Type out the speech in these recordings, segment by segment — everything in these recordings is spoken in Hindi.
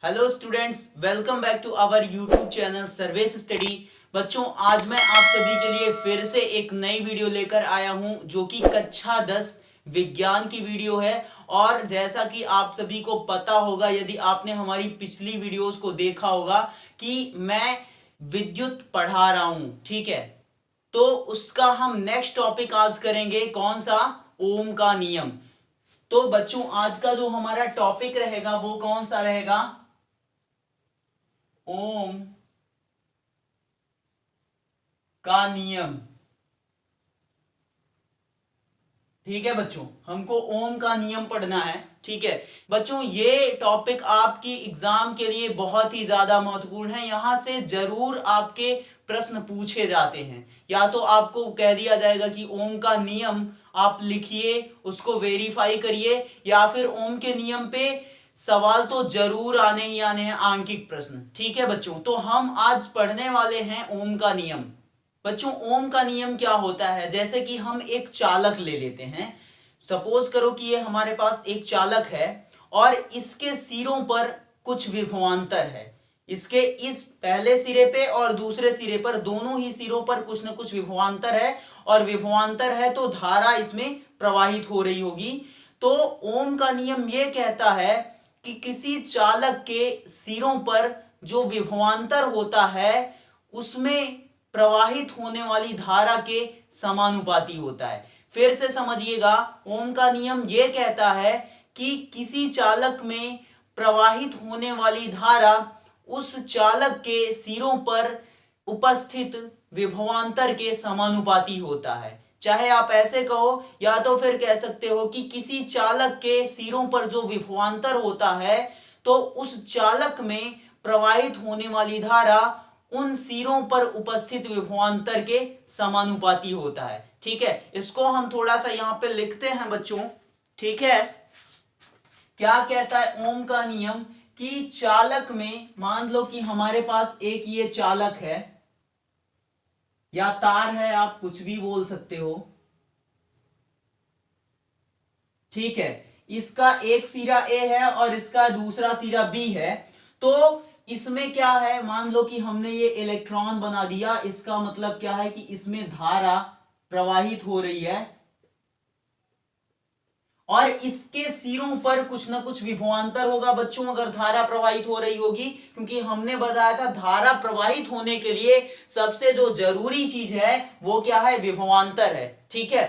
Hello students, welcome back to our YouTube channel Sarvesh study. बच्चों, आज मैं आप सभी के लिए फिर से एक नई वीडियो लेकर आया हूं जो कि कक्षा 10 विज्ञान की वीडियो है। और जैसा कि आप सभी को पता होगा, यदि आपने हमारी पिछली वीडियोस को देखा होगा, कि मैं विद्युत पढ़ा रहा हूं, ठीक है। तो उसका हम नेक्स्ट टॉपिक आज करेंगे, कौन सा? ओम का नियम। तो बच्चों, आज का जो हमारा टॉपिक रहेगा वो कौन सा रहेगा? ओम का नियम। ठीक है बच्चों, हमको ओम का नियम पढ़ना है। ठीक है बच्चों, ये टॉपिक आपकी एग्जाम के लिए बहुत ही ज्यादा महत्वपूर्ण है। यहां से जरूर आपके प्रश्न पूछे जाते हैं। या तो आपको कह दिया जाएगा कि ओम का नियम आप लिखिए, उसको वेरीफाई करिए, या फिर ओम के नियम पे सवाल तो जरूर आने ही आने हैं, आंकिक प्रश्न। ठीक है बच्चों, तो हम आज पढ़ने वाले हैं ओम का नियम। बच्चों, ओम का नियम क्या होता है? जैसे कि हम एक चालक ले लेते हैं। सपोज करो कि ये हमारे पास एक चालक है और इसके सिरों पर कुछ विभवांतर है। इसके इस पहले सिरे पे और दूसरे सिरे पर, दोनों ही सिरों पर कुछ ना कुछ विभवांतर है। और विभवांतर है तो धारा इसमें प्रवाहित हो रही होगी। तो ओम का नियम ये कहता है कि किसी चालक के सिरों पर जो विभवांतर होता है उसमें प्रवाहित होने वाली धारा के समानुपाती होता है। फिर से समझिएगा, ओम का नियम यह कहता है कि किसी चालक में प्रवाहित होने वाली धारा उस चालक के सिरों पर उपस्थित विभवांतर के समानुपाती होता है। चाहे आप ऐसे कहो, या तो फिर कह सकते हो कि किसी चालक के सिरों पर जो विभवांतर होता है तो उस चालक में प्रवाहित होने वाली धारा उन सिरों पर उपस्थित विभवांतर के समानुपाती होता है। ठीक है, इसको हम थोड़ा सा यहां पे लिखते हैं बच्चों। ठीक है, क्या कहता है ओम का नियम? कि चालक में, मान लो कि हमारे पास एक ये चालक है या तार है, आप कुछ भी बोल सकते हो। ठीक है, इसका एक सिरा ए है और इसका दूसरा सिरा बी है। तो इसमें क्या है, मान लो कि हमने ये इलेक्ट्रॉन बना दिया। इसका मतलब क्या है कि इसमें धारा प्रवाहित हो रही है और इसके सिरों पर कुछ ना कुछ विभवांतर होगा बच्चों, अगर धारा प्रवाहित हो रही होगी। क्योंकि हमने बताया था धारा प्रवाहित होने के लिए सबसे जो जरूरी चीज है वो क्या है? विभवांतर है। ठीक है,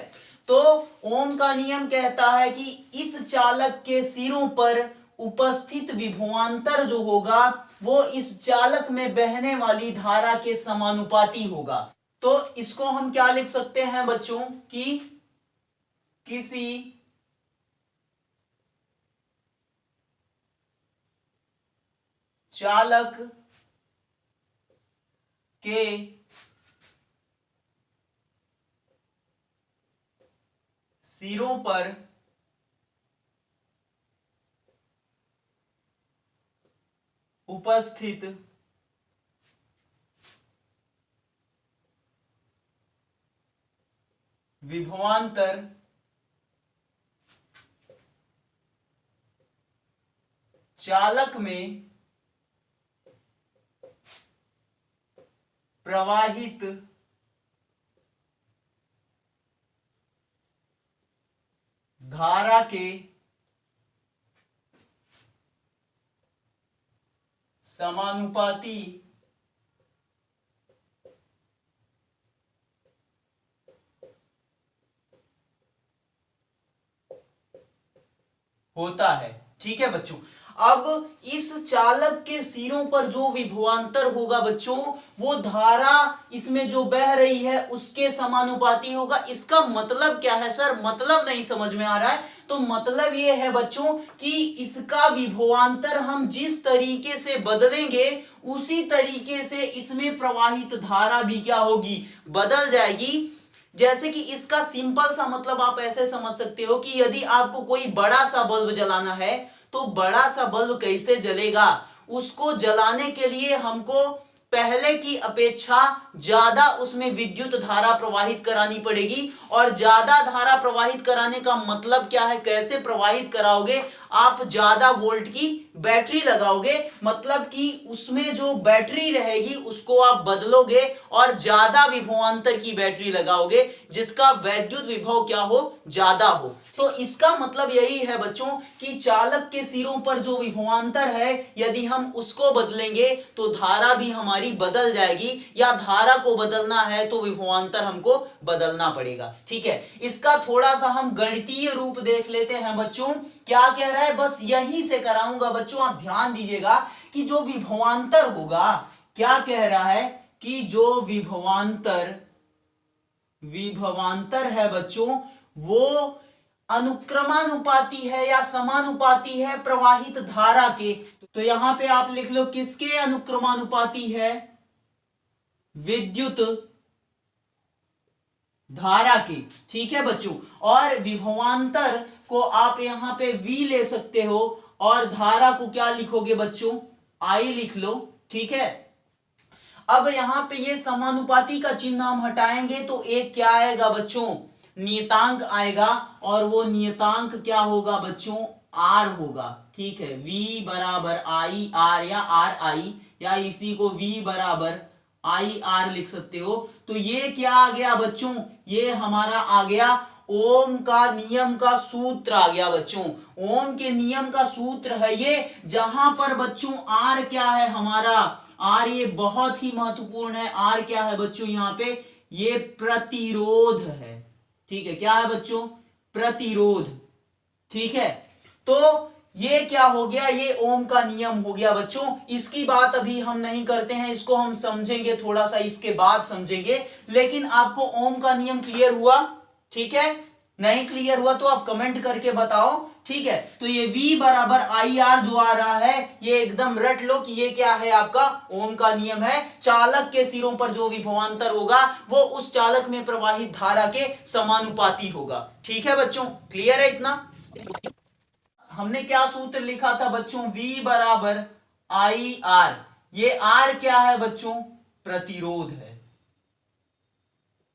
तो ओम का नियम कहता है कि इस चालक के सिरों पर उपस्थित विभवांतर जो होगा वो इस चालक में बहने वाली धारा के समानुपाती होगा। तो इसको हम क्या लिख सकते हैं बच्चों? कि किसी चालक के सिरों पर उपस्थित विभवांतर चालक में प्रवाहित धारा के समानुपाती होता है। ठीक है बच्चों, अब इस चालक के सिरों पर जो विभवांतर होगा बच्चों, वो धारा इसमें जो बह रही है उसके समानुपाती होगा। इसका मतलब क्या है सर? मतलब नहीं समझ में आ रहा है? तो मतलब ये है बच्चों कि इसका विभवांतर हम जिस तरीके से बदलेंगे उसी तरीके से इसमें प्रवाहित धारा भी क्या होगी? बदल जाएगी। जैसे कि इसका सिंपल सा मतलब आप ऐसे समझ सकते हो कि यदि आपको कोई बड़ा सा बल्ब जलाना है तो बड़ा सा बल्ब कैसे जलेगा? उसको जलाने के लिए हमको पहले की अपेक्षा ज्यादा उसमें विद्युत धारा प्रवाहित करानी पड़ेगी। और ज्यादा धारा प्रवाहित कराने का मतलब क्या है? कैसे प्रवाहित कराओगे? आप ज्यादा वोल्ट की बैटरी लगाओगे, मतलब कि उसमें जो बैटरी रहेगी उसको आप बदलोगे और ज्यादा विभवांतर की बैटरी लगाओगे जिसका वैद्युत विभव क्या हो, ज्यादा हो। तो इसका मतलब यही है बच्चों कि चालक के सिरों पर जो विभवांतर है यदि हम उसको बदलेंगे तो धारा भी हमारी बदल जाएगी, या धारा को बदलना है तो विभवांतर हमको बदलना पड़ेगा। ठीक है, इसका थोड़ा सा हम गणितीय रूप देख लेते हैं बच्चों। क्या कह रहा है, बस यहीं से कराऊंगा बच्चों, आप ध्यान दीजिएगा कि जो विभवांतर होगा, क्या कह रहा है कि जो विभवांतर है बच्चों वो अनुक्रमानुपाती है या समानुपाती है प्रवाहित धारा के। तो यहां पे आप लिख लो किसके अनुक्रमानुपाती है, विद्युत धारा की। ठीक है बच्चों, और विभवांतर को आप यहां पे V ले सकते हो और धारा को क्या लिखोगे बच्चों, I लिख लो। ठीक है, अब यहां पे ये समानुपाती का चिन्ह हम हटाएंगे तो एक क्या आएगा बच्चों, नियतांक आएगा, और वो नियतांक क्या होगा बच्चों, R होगा। ठीक है, V बराबर आई आर या आर आई, या इसी को V बराबर आई आर लिख सकते हो। तो ये क्या आ गया बच्चों, ये हमारा आ गया ओम का नियम का सूत्र आ गया बच्चों। ओम के नियम का सूत्र है ये, जहां पर बच्चों आर क्या है हमारा, आर ये बहुत ही महत्वपूर्ण है, आर क्या है बच्चों यहाँ पे, ये प्रतिरोध है। ठीक है, क्या है बच्चों, प्रतिरोध। ठीक है, तो ये क्या हो गया, ये ओम का नियम हो गया बच्चों। इसकी बात अभी हम नहीं करते हैं, इसको हम समझेंगे थोड़ा सा इसके बाद समझेंगे, लेकिन आपको ओम का नियम क्लियर हुआ। ठीक है, नहीं क्लियर हुआ तो आप कमेंट करके बताओ। ठीक है, तो ये V बराबर आई आर जो आ रहा है ये एकदम रट लो कि ये क्या है, आपका ओम का नियम है। चालक के सिरों पर जो विभवांतर होगा वो उस चालक में प्रवाहित धारा के समानुपाती होगा। ठीक है बच्चों, क्लियर है इतना। हमने क्या सूत्र लिखा था बच्चों, V बराबर आई आर, ये R क्या है बच्चों, प्रतिरोध है।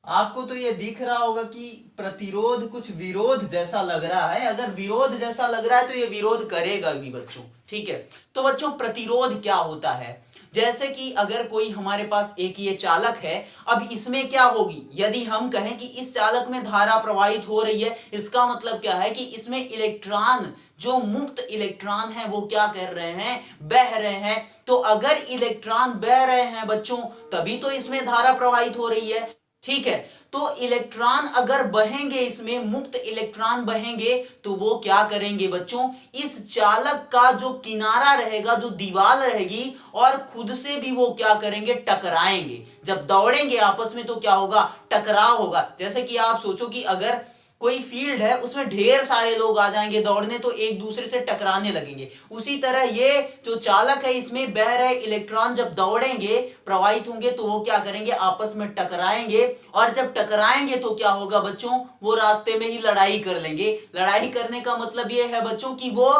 आपको तो ये दिख रहा होगा कि प्रतिरोध कुछ विरोध जैसा लग रहा है, अगर विरोध जैसा लग रहा है तो ये विरोध करेगा भी बच्चों। ठीक है, तो बच्चों प्रतिरोध क्या होता है, जैसे कि अगर कोई हमारे पास एक ये चालक है, अब इसमें क्या होगी, यदि हम कहें कि इस चालक में धारा प्रवाहित हो रही है, इसका मतलब क्या है कि इसमें इलेक्ट्रॉन, जो मुक्त इलेक्ट्रॉन है वो क्या कर रहे हैं, बह रहे हैं। तो अगर इलेक्ट्रॉन बह रहे हैं बच्चों तभी तो इसमें धारा प्रवाहित हो रही है। ठीक है, तो इलेक्ट्रॉन अगर बहेंगे, इसमें मुक्त इलेक्ट्रॉन बहेंगे तो वो क्या करेंगे बच्चों, इस चालक का जो किनारा रहेगा, जो दीवार रहेगी, और खुद से भी वो क्या करेंगे, टकराएंगे। जब दौड़ेंगे आपस में तो क्या होगा, टकराव होगा। जैसे कि आप सोचो कि अगर कोई फील्ड है उसमें ढेर सारे लोग आ जाएंगे दौड़ने तो एक दूसरे से टकराने लगेंगे। उसी तरह ये जो चालक है इसमें बह रहे इलेक्ट्रॉन जब दौड़ेंगे, प्रवाहित होंगे तो वो क्या करेंगे, आपस में टकराएंगे, और जब टकराएंगे तो क्या होगा बच्चों, वो रास्ते में ही लड़ाई कर लेंगे। लड़ाई करने का मतलब ये है बच्चों कि वो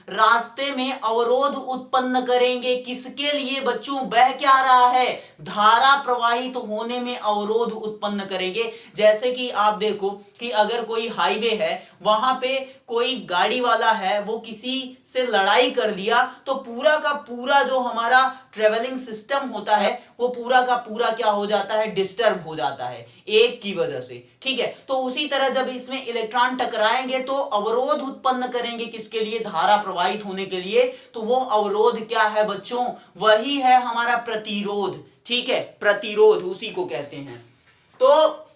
रास्ते में अवरोध उत्पन्न करेंगे। किसके लिए बच्चों, बह क्या रहा है, धारा प्रवाहित होने में अवरोध उत्पन्न करेंगे। जैसे कि आप देखो कि अगर कोई हाईवे है, वहां पे कोई गाड़ी वाला है, वो किसी से लड़ाई कर दिया तो पूरा का पूरा जो हमारा ट्रेवलिंग सिस्टम होता है वो पूरा का पूरा क्या हो जाता है, डिस्टर्ब हो जाता है एक की वजह से। ठीक है, तो उसी तरह जब इसमें इलेक्ट्रॉन टकराएंगे तो अवरोध उत्पन्न करेंगे, किसके लिए, धारा प्रवाहित होने के लिए। तो वो अवरोध क्या है बच्चों, वही है हमारा प्रतिरोध। ठीक है, प्रतिरोध उसी को कहते हैं। तो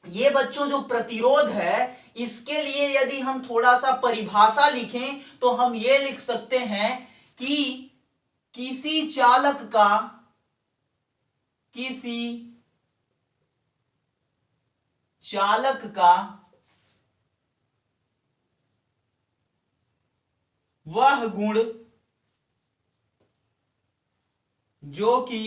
ये बच्चों जो प्रतिरोध है, इसके लिए यदि हम थोड़ा सा परिभाषा लिखें तो हम ये लिख सकते हैं कि किसी चालक का वह गुण जो कि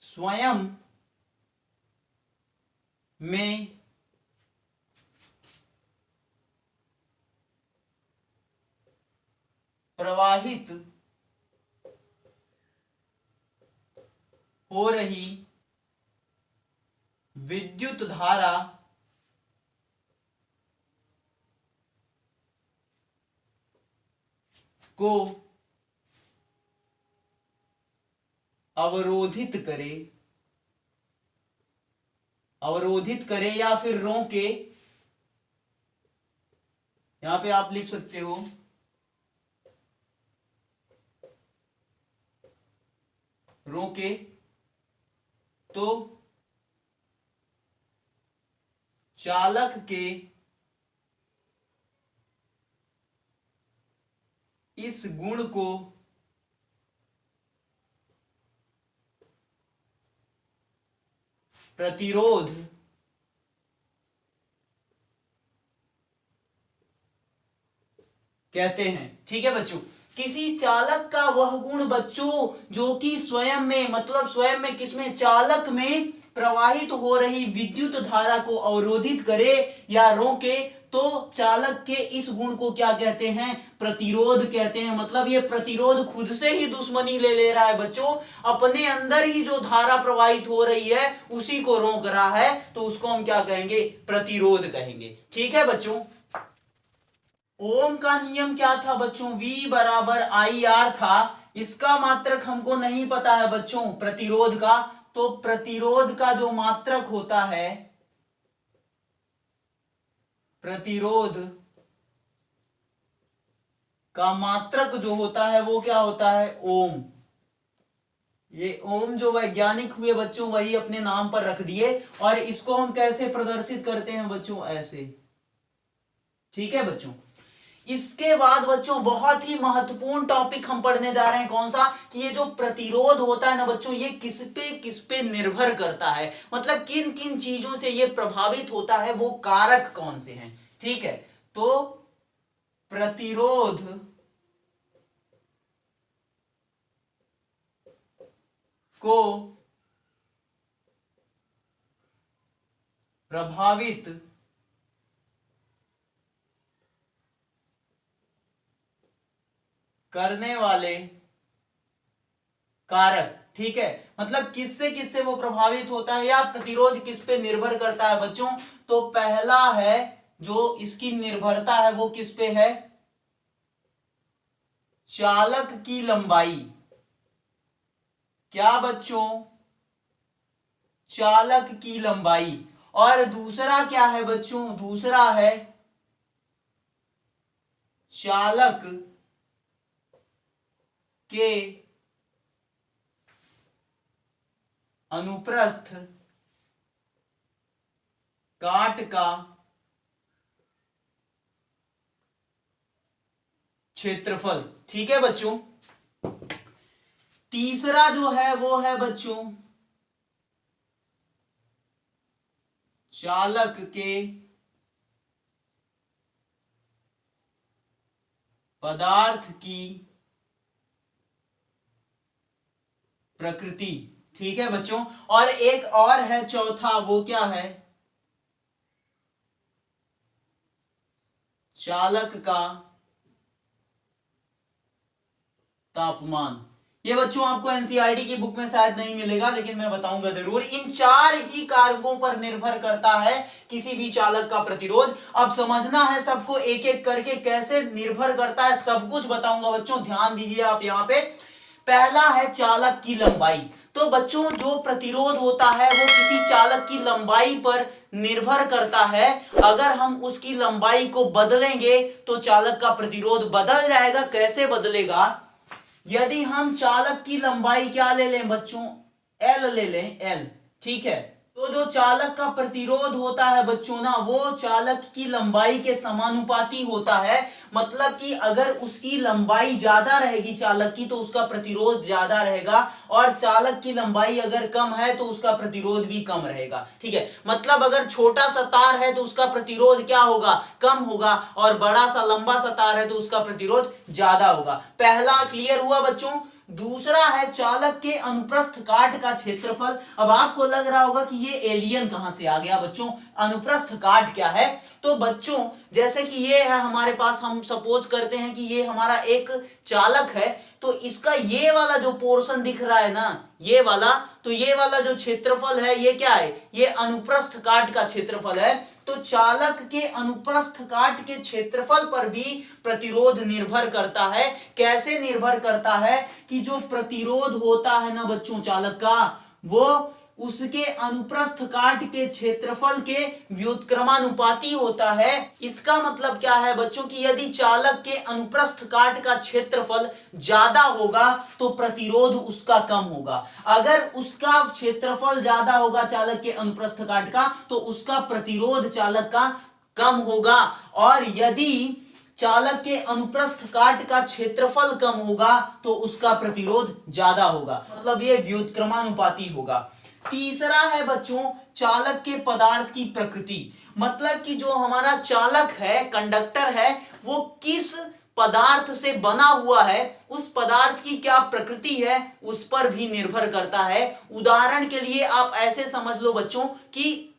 स्वयं में प्रवाहित हो रही विद्युत धारा को अवरोधित करे या फिर रोके, यहां पे आप लिख सकते हो रोके, तो चालक के इस गुण को प्रतिरोध कहते हैं। ठीक है बच्चों, किसी चालक का वह गुण बच्चों जो कि स्वयं में, मतलब स्वयं में किसमें, चालक में प्रवाहित हो रही विद्युत धारा को अवरोधित करे या रोके, तो चालक के इस गुण को क्या कहते हैं, प्रतिरोध कहते हैं। मतलब ये प्रतिरोध खुद से ही दुश्मनी ले रहा है बच्चों, अपने अंदर ही जो धारा प्रवाहित हो रही है उसी को रोक रहा है, तो उसको हम क्या कहेंगे, प्रतिरोध कहेंगे। ठीक है बच्चों, ओम का नियम क्या था बच्चों, V बराबर IR था। इसका मात्रक हमको नहीं पता है बच्चों प्रतिरोध का, तो प्रतिरोध का जो मात्रक होता है, प्रतिरोध का मात्रक जो होता है वो क्या होता है, ओम। ये ओम जो वैज्ञानिक हुए बच्चों वही अपने नाम पर रख दिए, और इसको हम कैसे प्रदर्शित करते हैं बच्चों, ऐसे। ठीक है बच्चों, इसके बाद बच्चों बहुत ही महत्वपूर्ण टॉपिक हम पढ़ने जा रहे हैं, कौन सा, कि ये जो प्रतिरोध होता है ना बच्चों, ये किस पे निर्भर करता है, मतलब किन किन चीजों से ये प्रभावित होता है, वो कारक कौन से हैं। ठीक है, तो प्रतिरोध को प्रभावित करने वाले कारक। ठीक है, मतलब किससे वो प्रभावित होता है या प्रतिरोध किस पे निर्भर करता है बच्चों, तो पहला है जो इसकी निर्भरता है वो किस पे है, चालक की लंबाई। क्या बच्चों, चालक की लंबाई। और दूसरा क्या है बच्चों, दूसरा है चालक के अनुप्रस्थ काट का क्षेत्रफल। ठीक है बच्चों, तीसरा जो है वो है बच्चों चालक के पदार्थ की प्रकृति। ठीक है बच्चों, और एक और है चौथा, वो क्या है, चालक का तापमान। ये बच्चों आपको एनसीईआरटी की बुक में शायद नहीं मिलेगा, लेकिन मैं बताऊंगा जरूर। इन चार ही कारकों पर निर्भर करता है किसी भी चालक का प्रतिरोध। अब समझना है सबको एक एक करके कैसे निर्भर करता है, सब कुछ बताऊंगा बच्चों, ध्यान दीजिए आप यहाँ पे। पहला है चालक की लंबाई। तो बच्चों जो प्रतिरोध होता है वो किसी चालक की लंबाई पर निर्भर करता है। अगर हम उसकी लंबाई को बदलेंगे तो चालक का प्रतिरोध बदल जाएगा। कैसे बदलेगा, यदि हम चालक की लंबाई क्या ले लें बच्चों, L ले लें, L। ठीक है, तो जो चालक का प्रतिरोध होता है बच्चों ना, वो चालक की लंबाई के समानुपाती होता है। मतलब कि अगर उसकी लंबाई ज्यादा रहेगी चालक की तो उसका प्रतिरोध ज्यादा रहेगा, और चालक की लंबाई अगर कम है तो उसका प्रतिरोध भी कम रहेगा। ठीक है, मतलब अगर छोटा सा तार है तो उसका प्रतिरोध क्या होगा, कम होगा, और बड़ा सा लंबा सा तार है तो उसका प्रतिरोध ज्यादा होगा। पहला क्लियर हुआ बच्चों। दूसरा है चालक के अनुप्रस्थ काट का क्षेत्रफल। अब आपको लग रहा होगा कि ये एलियन कहां से आ गया बच्चों, अनुप्रस्थ काट क्या है। तो बच्चों जैसे कि ये है हमारे पास, हम सपोज करते हैं कि ये हमारा एक चालक है, तो इसका ये वाला जो पोर्शन दिख रहा है ना, ये वाला, तो ये वाला जो क्षेत्रफल है ये क्या है, ये अनुप्रस्थ काट का क्षेत्रफल है। तो चालक के अनुप्रस्थ काट के क्षेत्रफल पर भी प्रतिरोध निर्भर करता है। कैसे निर्भर करता है कि जो प्रतिरोध होता है ना बच्चों चालक का, वो उसके अनुप्रस्थ काट के क्षेत्रफल के व्युत्क्रमानुपाती होता है। इसका मतलब क्या है बच्चों कि यदि चालक के अनुप्रस्थ काट का क्षेत्रफल ज्यादा होगा तो प्रतिरोध उसका कम होगा। अगर उसका क्षेत्रफल ज्यादा होगा चालक के अनुप्रस्थ काट का तो उसका प्रतिरोध चालक का कम होगा, और यदि चालक के अनुप्रस्थ काट का क्षेत्रफल कम होगा तो उसका प्रतिरोध ज्यादा होगा, मतलब ये व्युत्क्रमानुपाती होगा। तीसरा है बच्चों चालक के पदार्थ की प्रकृति, मतलब कि जो हमारा चालक है, कंडक्टर है, वो किस पदार्थ से बना हुआ है, उस पदार्थ की क्या प्रकृति है उस पर भी निर्भर करता है। उदाहरण के लिए आप ऐसे समझ लो बच्चों कि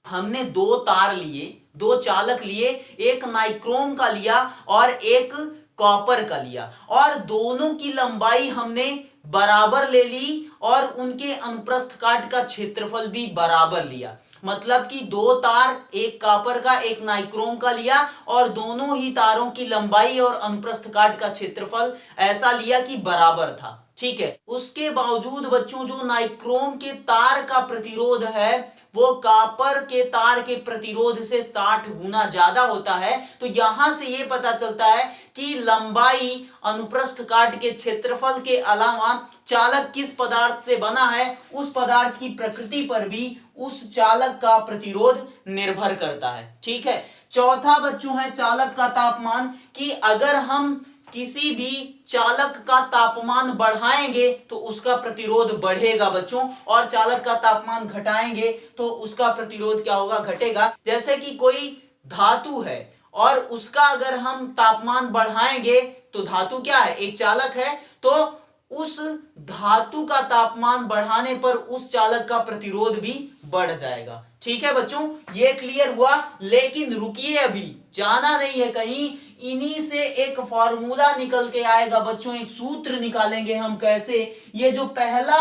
हमने दो तार लिए, दो चालक लिए, एक नाइक्रोम का लिया और एक कॉपर का लिया, और दोनों की लंबाई हमने बराबर ले ली और उनके अनुप्रस्थ काट का क्षेत्रफल भी बराबर लिया। मतलब कि दो तार, एक कॉपर का एक नाइक्रोम का लिया, और दोनों ही तारों की लंबाई और अनुप्रस्थ काट का क्षेत्रफल ऐसा लिया कि बराबर था। ठीक है, उसके बावजूद बच्चों जो नाइक्रोम के तार का प्रतिरोध है वो कॉपर के तार के प्रतिरोध से 60 गुना ज्यादा होता है। तो यहां से यह पता चलता है कि लंबाई, अनुप्रस्थ काट के क्षेत्रफल के अलावा चालक किस पदार्थ से बना है उस पदार्थ की प्रकृति पर भी उस चालक का प्रतिरोध निर्भर करता है। ठीक है, चौथा बच्चों है चालक का तापमान, कि अगर हम किसी भी चालक का तापमान बढ़ाएंगे तो उसका प्रतिरोध बढ़ेगा बच्चों, और चालक का तापमान घटाएंगे तो उसका प्रतिरोध क्या होगा, घटेगा। जैसे कि कोई धातु है और उसका अगर हम तापमान बढ़ाएंगे तो धातु क्या है, एक चालक है, तो उस धातु का तापमान बढ़ाने पर उस चालक का प्रतिरोध भी बढ़ जाएगा। ठीक है बच्चों, ये क्लियर हुआ। लेकिन रुकिए, अभी जाना नहीं है कहीं, इन्हीं से एक फॉर्मूला निकल के आएगा बच्चों, एक सूत्र निकालेंगे हम कैसे। ये जो पहला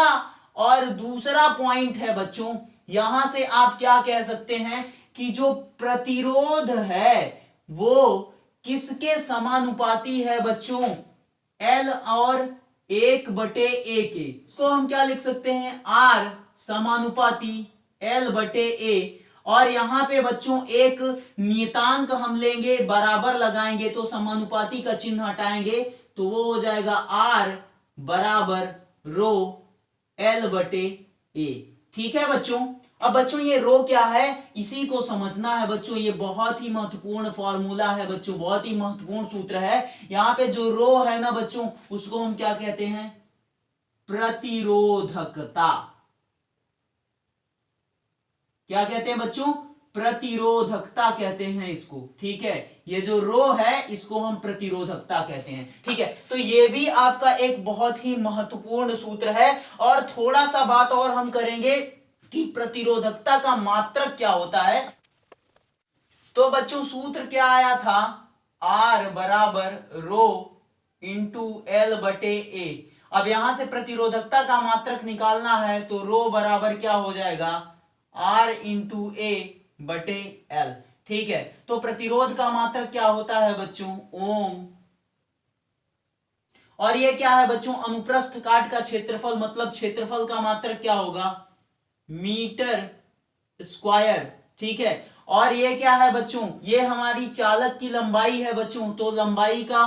और दूसरा पॉइंट है बच्चों, यहां से आप क्या कह सकते हैं कि जो प्रतिरोध है वो किसके समानुपाती है बच्चों, L और 1/A के। इसको हम क्या लिख सकते हैं, R समानुपाती L/A। और यहां पे बच्चों एक नियतांक हम लेंगे, बराबर लगाएंगे तो समानुपाती का चिन्ह हटाएंगे तो वो हो जाएगा R बराबर रो L/A। ठीक है बच्चों, अब बच्चों ये रो क्या है इसी को समझना है बच्चों। ये बहुत ही महत्वपूर्ण फॉर्मूला है बच्चों, बहुत ही महत्वपूर्ण सूत्र है। यहां पे जो रो है ना बच्चों, उसको हम क्या कहते हैं, प्रतिरोधकता। क्या कहते हैं बच्चों, प्रतिरोधकता कहते हैं इसको। ठीक है, ये जो रो है इसको हम प्रतिरोधकता कहते हैं। ठीक है, तो ये भी आपका एक बहुत ही महत्वपूर्ण सूत्र है। और थोड़ा सा बात और हम करेंगे कि प्रतिरोधकता का मात्रक क्या होता है। तो बच्चों सूत्र क्या आया था, R बराबर रो इंटू L/A। अब यहां से प्रतिरोधकता का मात्रक निकालना है तो रो बराबर क्या हो जाएगा, R इंटू A/L। ठीक है, तो प्रतिरोध का मात्रक क्या होता है बच्चों, ओम। और ये क्या है बच्चों, अनुप्रस्थ काट का क्षेत्रफल, मतलब क्षेत्रफल का मात्रक क्या होगा, मीटर स्क्वायर। ठीक है, और ये क्या है बच्चों, ये हमारी चालक की लंबाई है बच्चों, तो लंबाई का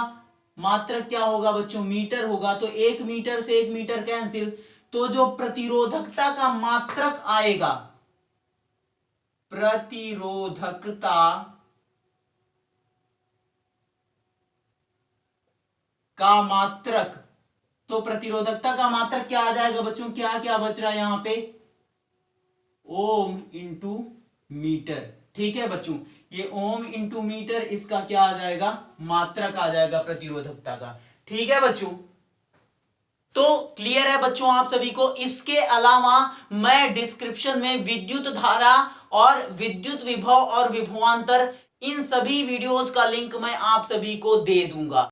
मात्रक क्या होगा बच्चों, मीटर होगा। तो 1 मीटर से 1 मीटर कैंसिल, तो जो प्रतिरोधकता का मात्रक आएगा, प्रतिरोधकता का मात्रक, तो प्रतिरोधकता का मात्रक क्या आ जाएगा बच्चों, क्या क्या बच रहा है यहां पे, ओम इंटू मीटर। ठीक है बच्चों, ये ओम इंटू मीटर, इसका क्या आ जाएगा, मात्रक आ जाएगा प्रतिरोधकता का। ठीक है बच्चों, तो क्लियर है बच्चों आप सभी को। इसके अलावा मैं डिस्क्रिप्शन में विद्युत धारा और विद्युत विभव और विभवांतर इन सभी वीडियोस का लिंक मैं आप सभी को दे दूंगा।